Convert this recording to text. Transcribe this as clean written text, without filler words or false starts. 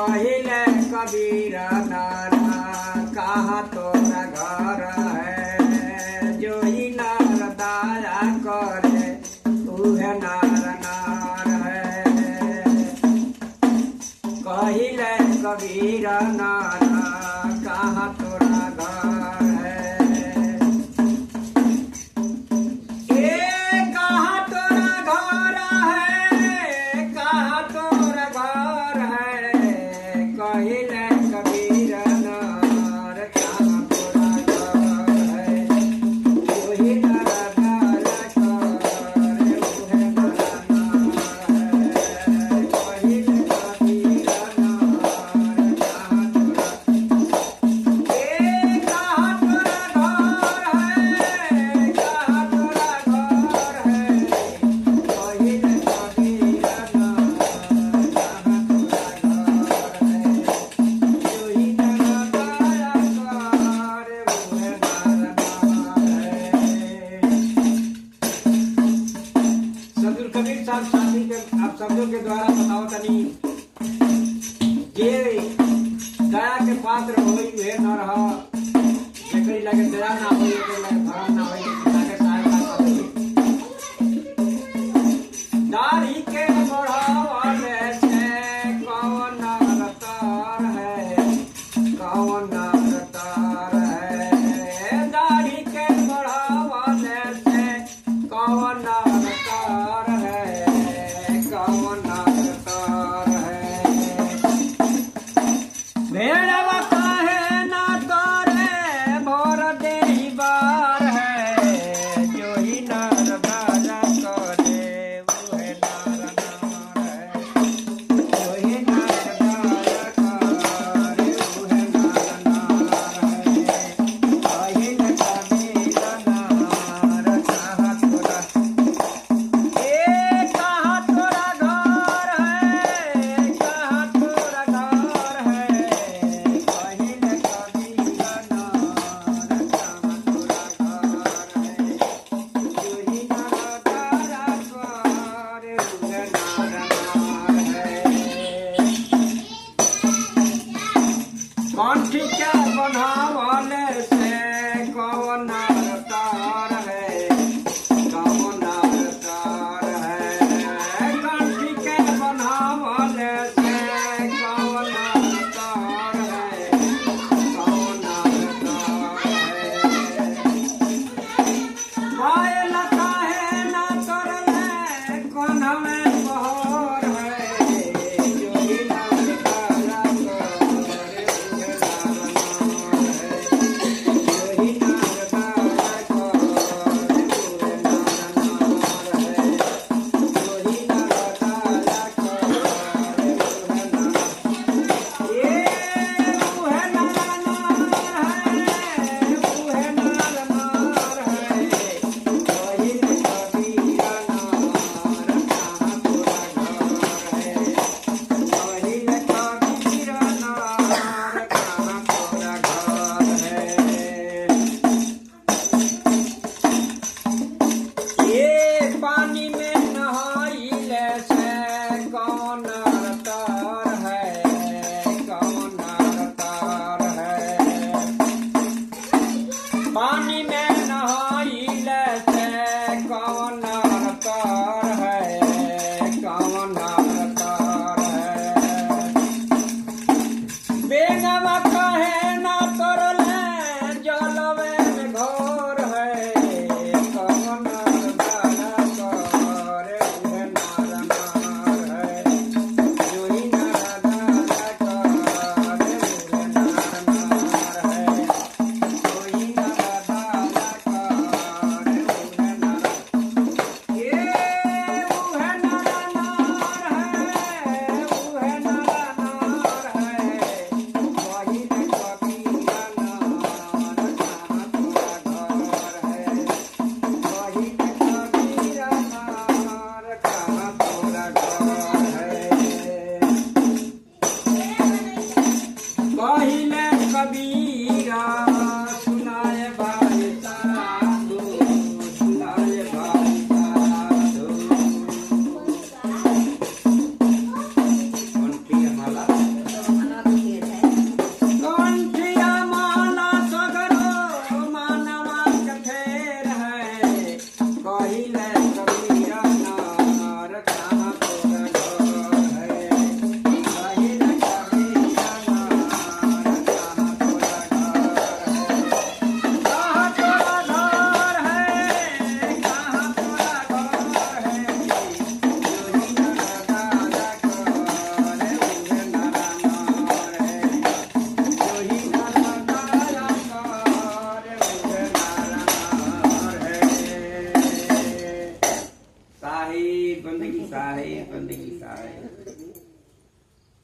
कहिले कबीर नाना कहाँ तोरा घर है, जो ही नार दाया करे उहे नार नार है। कहिले कबीर नाना कहाँ तोरा घर है, कहाँ तोरा घर है, कहाँ तोरा घर है। कहिले कबीर नार कहाँ तोरा घर है, वही नर दाया करे उहे नर नार है। कहिले कबीर नार कहाँ तोरा कहाँ तोरा घर है, कहाँ तोरा घर है। कहिले कबीर नार कहाँ तोरा घर है, जो ही नर दाया करे उहे नर नार है। सदगुरु कबीर साहब साथी के आप शब्दों के द्वारा बताओ तनी जे दया के पात्र होई वे न रह, जेकरी लगे दया ना होई ओकरी लगे धर्म ना होई, ताके सहायता होई। दाढ़ी के बढ़ावले से कौन नरतर है, कौन नरतर है। दाढ़ी के बढ़ावले से कौन नरतर है, कौन नरतर है। भेड़वा काहे ना तोरे भोर देहि बार है, जो ही नर दाया करे उहे नर नार है। जो ही नर दाया करे उहे नर नार है। कहिले कबीर नार कहाँ तोरा कहाँ तोरा घर है, कहाँ तोरा घर है। कहिले कबीर नार कहाँ तोरा घर है, जो ही नर दाया करे उहे नर नार है। कंठी के बनावले से कौन नरतर है, कौन नरतर है। कंठी के बनावले से कौन नरतर है, कौन नरतर है। पायल काहे ना तरले कोन्हवे बहर है, जो ही नर दाया करे उहे नर नार है। जो ही नर दाया करे उहे नर नार है। जो ही नर दाया करे उहे नर उहे नर नार है, उहे नर नार है। कहिले कबीर नार कहाँ तोरा घर है, कहिले कबीर नार कहाँ तोरा घर है। पानी में नहाइले से कौन नरतर है, कौन नरतर है। पानी में नहाइले से कौन